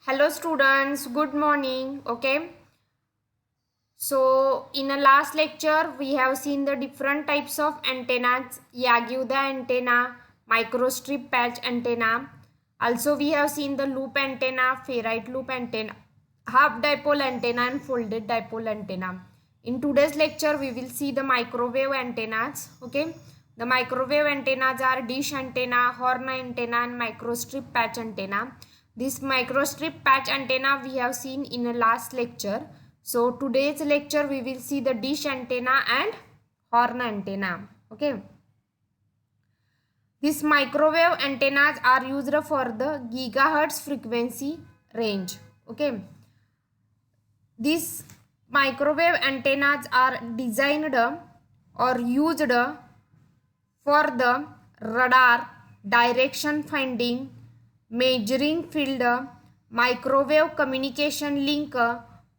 Hello students, good morning. Okay. So in a last lecture we have seen the different types of antennas, Yagyu antenna, microstrip patch antenna. Also we have seen the loop antenna, ferrite loop antenna, half dipole antenna and folded dipole antenna. In today's lecture we will see the microwave antennas. Okay. The microwave antennas are dish antenna, horn antenna and microstrip patch antenna. This microstrip patch antenna we have seen in a last lecture. So today's lecture we will see the dish antenna and horn antenna. Okay. These microwave antennas are used for the gigahertz frequency range. Okay. These microwave antennas are designed or used for the radar, direction finding, measuring field, microwave communication link,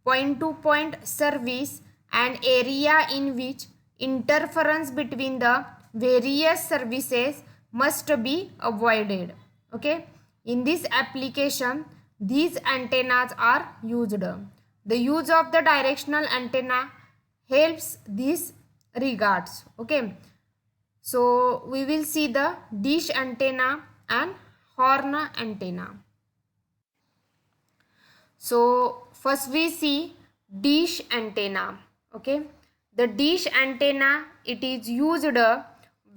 point-to-point service, and area in which interference between the various services must be avoided. Okay. In this application, these antennas are used. The use of the directional antenna helps these regards. Okay. So we will see the dish antenna and horn antenna. So first we see dish antenna. Okay. The dish antenna, it is used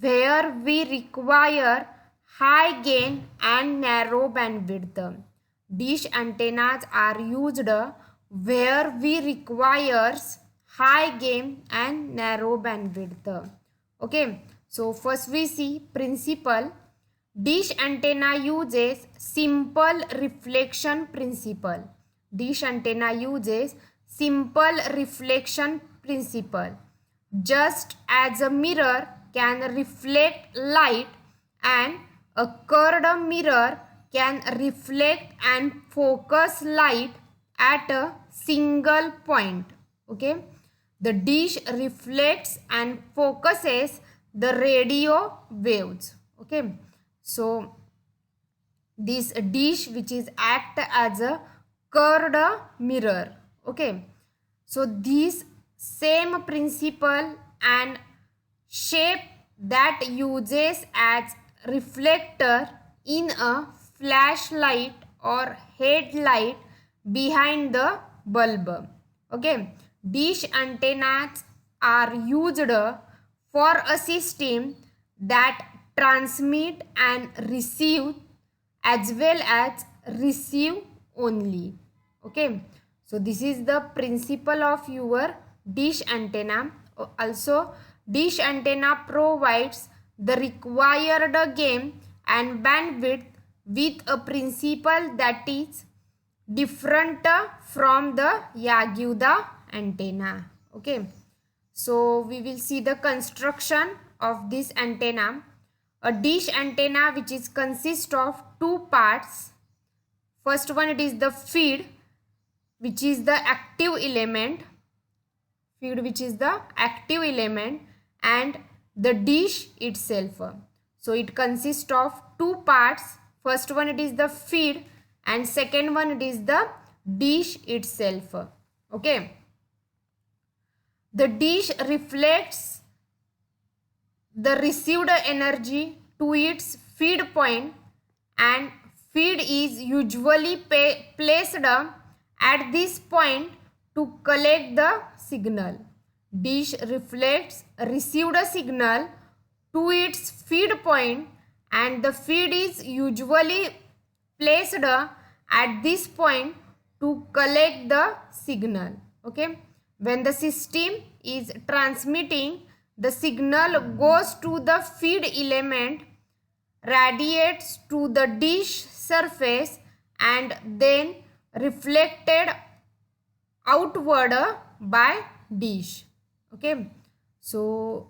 where we require high gain and narrow bandwidth. Dish antennas are used where we requires high gain and narrow bandwidth. Okay. So first we see principle. Dish antenna uses simple reflection principle. Dish antenna uses simple reflection principle. Just as a mirror can reflect light and a curved mirror can reflect and focus light at a single point. Okay. The dish reflects and focuses the radio waves. Okay. So this dish which is act as a curved mirror. Okay. So this same principle and shape that uses as reflector in a flashlight or headlight behind the bulb. Okay. Dish antennas are used for a system that transmit and receive as well as receive only. Okay. So this is the principle of your dish antenna. Also dish antenna provides the required gain and bandwidth with a principle that is different from the Yagyuda antenna. Okay. So we will see the construction of this antenna. A dish antenna which is consist of two parts. First one, it is the feed, which is the active element. Feed which is the active element, and the dish itself. So it consists of two parts. First one, it is the feed, and second one, it is the dish itself. Okay. The dish reflects the received energy to its feed point, and feed is usually placed at this point to collect the signal. Dish reflects received signal to its feed point, and the feed is usually placed at this point to collect the signal. Okay. When the system is transmitting, the signal goes to the feed element, radiates to the dish surface, and then reflected outward by dish. Okay. So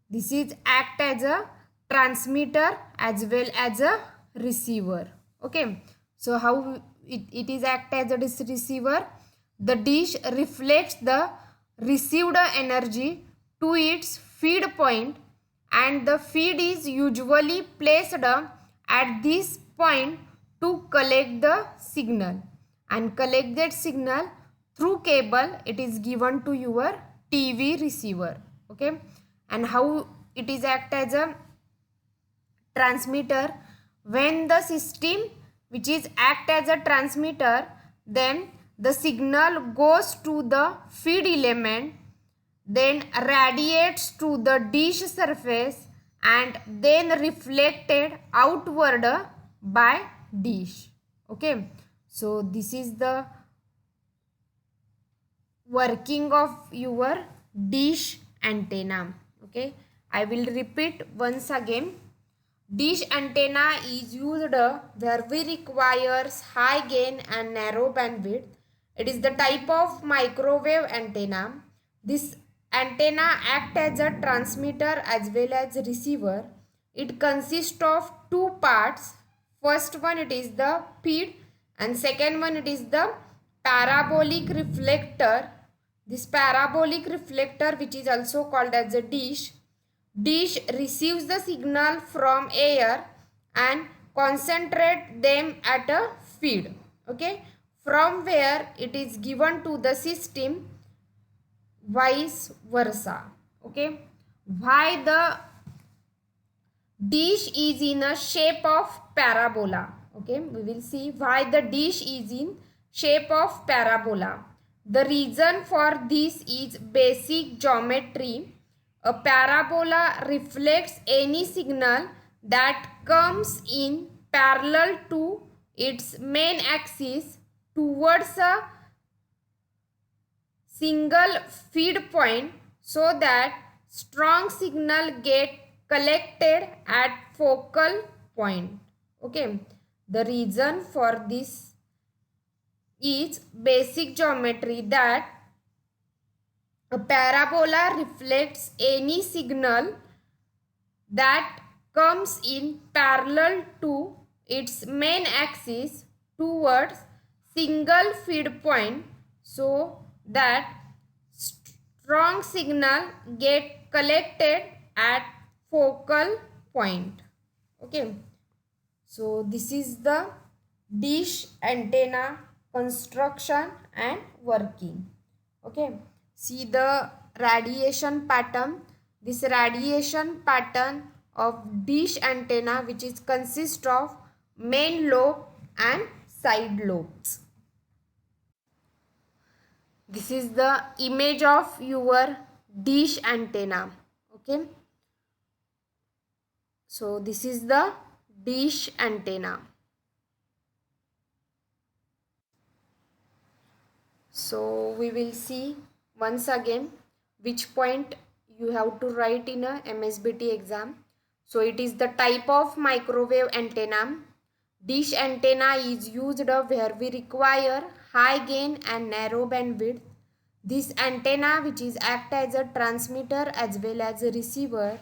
this is act as a transmitter as well as a receiver. Okay. So how it is act as a receiver? The dish reflects the received energy to its feed point, and the feed is usually placed at this point to collect the signal, and collect that signal through cable. It is given to your TV receiver. Okay, and how it is act as a transmitter? When the system which is act as a transmitter, then the signal goes to the feed element, then radiates to the dish surface and then reflected outward by dish. Okay, so this is the working of your dish antenna. Okay, I will repeat once again. Dish antenna is used where we requires high gain and narrow bandwidth. It is the type of microwave antenna. This antenna acts as a transmitter as well as receiver. It consists of two parts. First one, it is the feed, and second one, it is the parabolic reflector. This parabolic reflector, which is also called as a dish, receives the signal from air and concentrate them at a feed. Okay, from where it is given to the system, vice versa. Okay, why the dish is in a shape of parabola? Okay, we will see why the dish is in shape of parabola. The reason for this is basic geometry. A parabola reflects any signal that comes in parallel to its main axis towards a single feed point, so that strong signal get collected at focal point. Okay, the reason for this is basic geometry, that a parabola reflects any signal that comes in parallel to its main axis towards single feed point, so that strong signal get collected at focal point. Okay, so this is the dish antenna construction and working. Okay, see the radiation pattern. This radiation pattern of dish antenna, which is consist of main lobe and side lobes. This is the image of your dish antenna. Okay, so this is the dish antenna. So we will see once again which point you have to write in a MSBT exam. So it is the type of microwave antenna. Dish antenna is used where we require high gain and narrow bandwidth. This antenna, which is act as a transmitter as well as a receiver,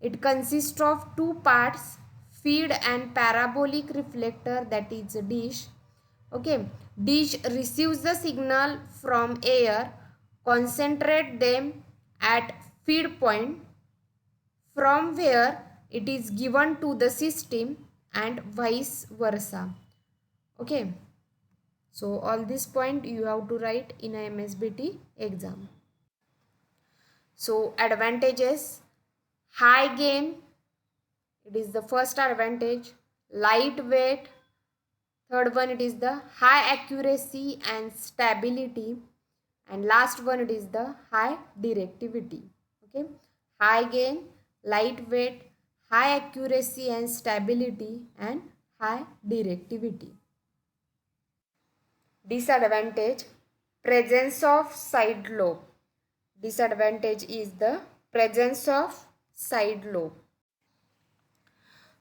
it consists of two parts, feed and parabolic reflector, that is a dish. Okay, dish receives the signal from air, concentrate them at feed point, from where it is given to the system, and vice versa. Okay, so all this point you have to write in a MSBT exam. So advantages: high gain, it is the first advantage. Lightweight, third one, it is the high accuracy and stability, and last one, it is the high directivity. Okay, high gain, lightweight, high accuracy and stability, and high directivity. Disadvantage: presence of side lobe. Disadvantage is the presence of side lobe.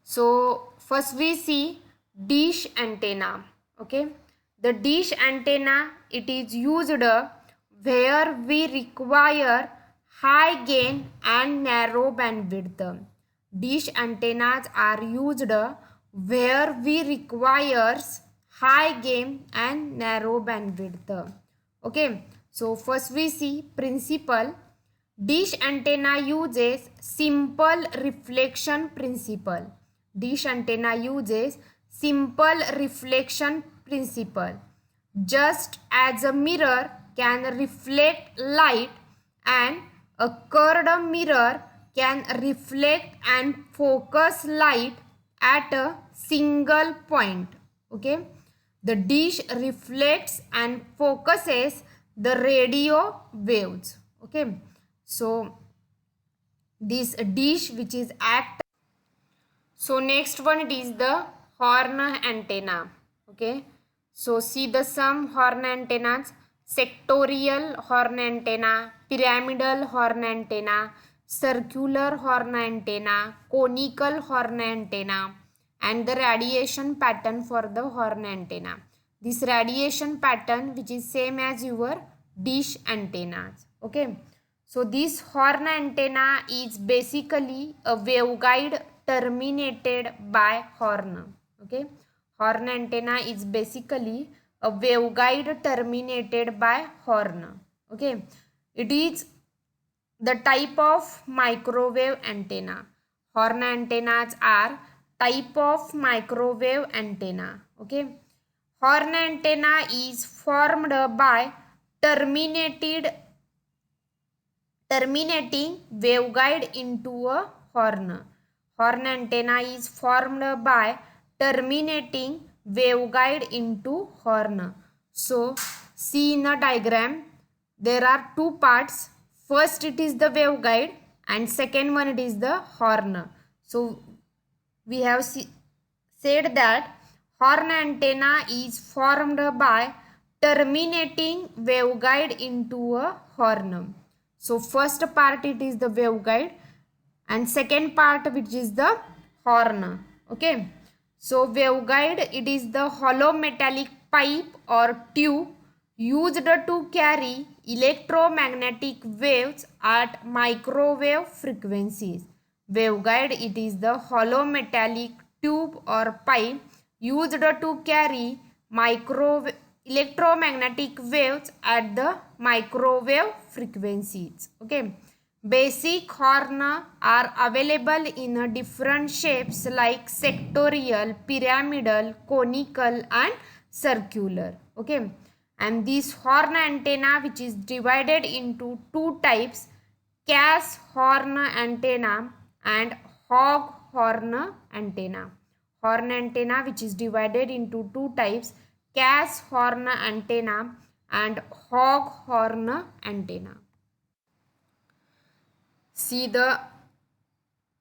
So first we see dish antenna. Okay, the dish antenna, it is used where we require high gain and narrow bandwidth. Dish antennas are used where we requires high gain and narrow bandwidth. Okay, so first we see principle. Dish antenna uses simple reflection principle. Dish antenna uses simple reflection principle. just as a mirror can reflect light and a curved mirror can reflect and focus light at a single point. Okay, the dish reflects and focuses the radio waves. Okay, so this dish which is act. So next one, it is the horn antenna. Okay, so see the some horn antennas: sectorial horn antenna, pyramidal horn antenna, circular horn antenna, conical horn antenna, and the radiation pattern for the horn antenna. This radiation pattern which is same as your dish antennas. Okay, so this horn antenna is basically a waveguide terminated by horn. Okay, horn antenna is basically a waveguide terminated by horn. Okay, it is the type of microwave antenna. Horn antennas are type of microwave antenna. Okay, horn antenna is formed by terminating waveguide into a horn. Horn antenna is formed by terminating waveguide into horn. So see in a diagram, there are two parts. First it is the waveguide and second one it is the horn. So we have said that horn antenna is formed by terminating waveguide into a horn. So first part it is the waveguide and second part which is the horn. Okay, so waveguide, it is the hollow metallic pipe or tube used to carry electromagnetic waves at microwave frequencies. Waveguide, it is the hollow metallic tube or pipe used to carry electromagnetic waves at the microwave frequencies. Okay, basic horn are available in different shapes like sectorial, pyramidal, conical and circular. Okay, and this horn antenna which is divided into two types: case horn antenna and hog horn antenna. Horn antenna which is divided into two types: case horn antenna and hog horn antenna. See the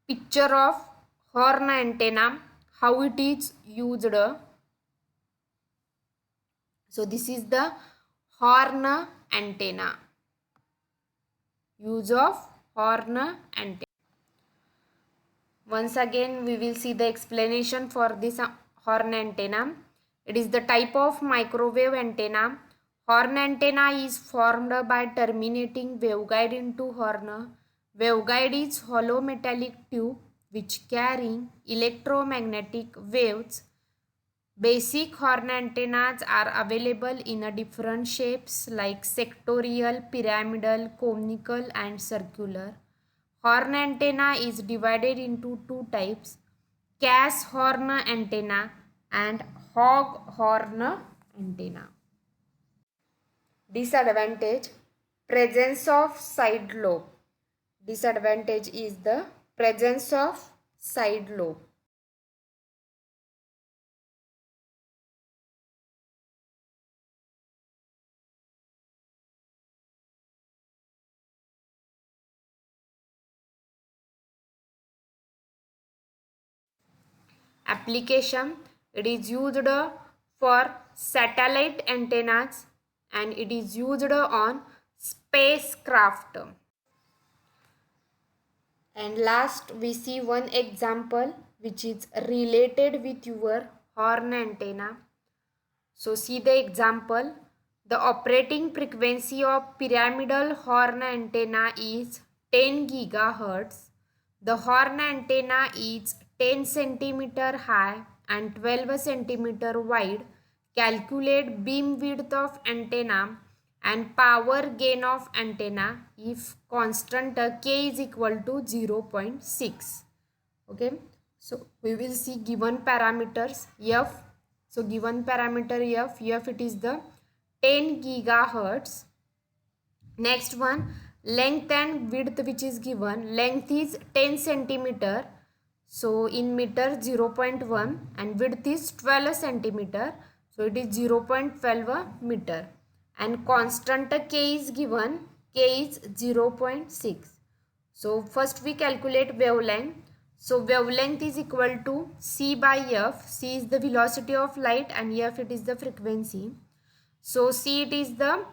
picture of horn antenna, how it is used. So this is the horn antenna. Use of horn antenna. Once again we will see the explanation for this horn antenna. It is the type of microwave antenna. Horn antenna is formed by terminating waveguide into horn. Waveguide is hollow metallic tube which carrying electromagnetic waves. Basic horn antennas are available in different shapes like sectorial, pyramidal, conical and circular. Horn antenna is divided into two types: case horn antenna and hog horn antenna. Disadvantage: presence of side lobe. Disadvantage is the presence of side lobe. Application: it is used for satellite antennas and it is used on spacecraft. And last we see one example which is related with your horn antenna. So see the example. The operating frequency of pyramidal horn antenna is 10 gigahertz. The horn antenna is 10 centimeter high and 12 centimeter wide. Calculate beam width of antenna and power gain of antenna if constant k is equal to 0.6. Okay, so we will see given parameters f. So given parameter f it is the 10 gigahertz. Next one, length and width which is given. Length is 10 centimeter. So in meter 0.1 and width is 12 centimeter. So it is 0.12 meter. And constant K is given. K is 0.6. So first we calculate wavelength. So wavelength is equal to C by F. C is the velocity of light and F it is the frequency. So C it is the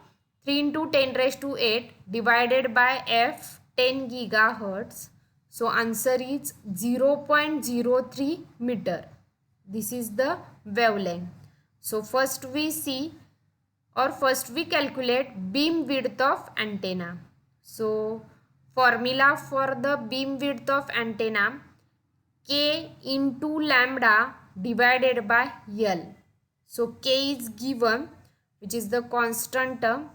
3 into 10 raised to 8 divided by F 10 gigahertz. So answer is 0.03 meter. This is the wavelength. So first we see or first we calculate beam width of antenna. So formula for the beam width of antenna, K into lambda divided by L. So K is given, which is the constant term.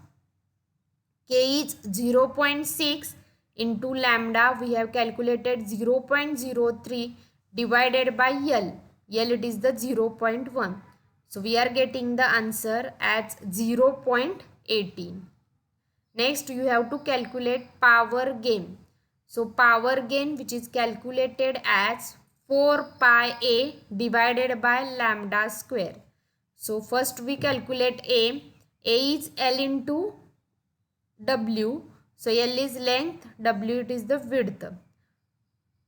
K is 0.6 into lambda, we have calculated 0.03 divided by L. L it is the 0.1. So we are getting the answer as 0.18. Next you have to calculate power gain. So power gain which is calculated as 4 pi A divided by lambda square. So first we calculate A. A is L into W. So L is length, W it is the width.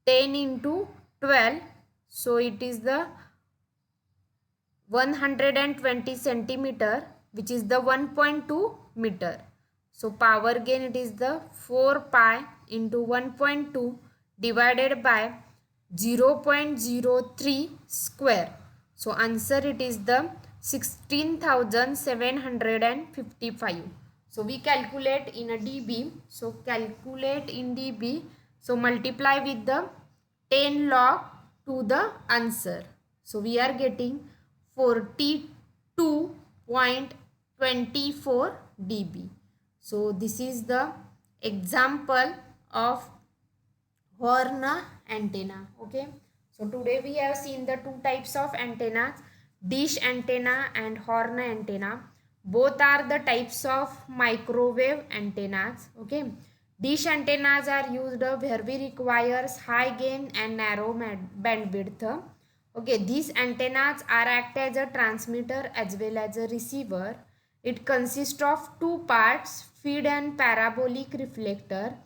10 into 12. So it is the 120 centimeter, which is the 1.2 meter. So power gain it is the 4 pi into 1.2 divided by 0.03 square. So answer it is the 16,755. So we calculate in a dB. So calculate in dB. So multiply with the 10 log to the answer. So we are getting 42.24 dB. So this is the example of horn antenna. Okay. So today we have seen the two types of antennas, dish antenna and horn antenna. Both are the types of microwave antennas. Okay. Dish antennas are used where we requires high gain and narrow bandwidth. Okay, these antennas are act as a transmitter as well as a receiver. It consists of two parts, feed and parabolic reflector.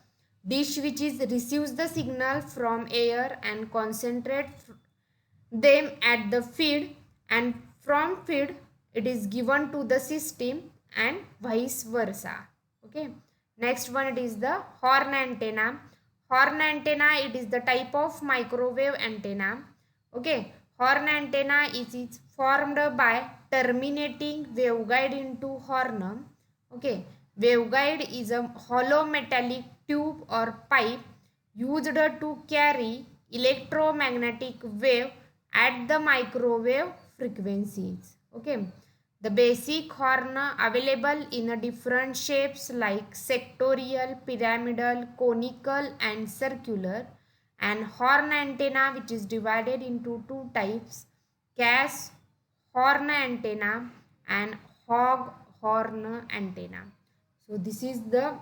Dish which is receives the signal from air and concentrate them at the feed, and from feed it is given to the system and vice versa. Okay. Next one it is the horn antenna. Horn antenna it is the type of microwave antenna. Okay. Horn antenna is formed by terminating waveguide into horn. Okay. Waveguide is a hollow metallic tube or pipe used to carry electromagnetic wave at the microwave frequencies. Okay. The basic horn available in different shapes like sectorial, pyramidal, conical and circular, and horn antenna which is divided into two types, gas horn antenna and hog horn antenna. So this is the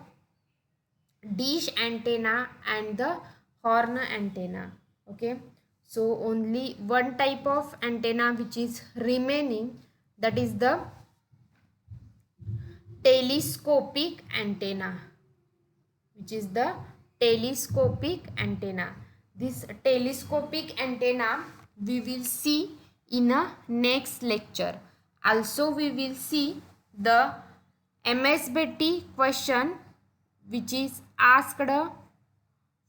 dish antenna and the horn antenna. Okay. So only one type of antenna which is remaining, that is the telescopic antenna, which is the telescopic antenna. This telescopic antenna we will see in a next lecture. Also we will see the MSBT question which is asked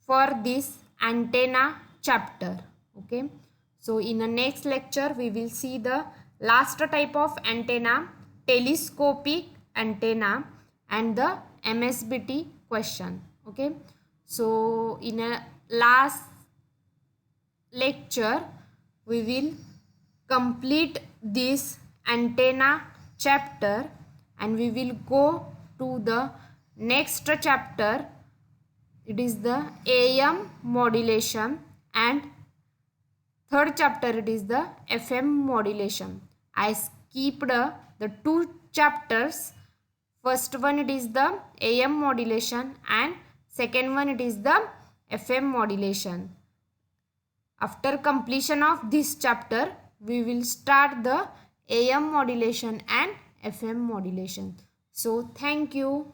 for this antenna chapter. Okay. So in the next lecture we will see the last type of antenna, telescopic antenna, and the MSBT question. Okay. So in a last lecture we will complete this antenna chapter and we will go to the next chapter. It is the AM modulation, and third chapter it is the FM modulation. I skipped the two chapters First one it is the AM modulation and second one it is the FM modulation. After completion of this chapter, we will start the AM modulation and FM modulation. So thank you.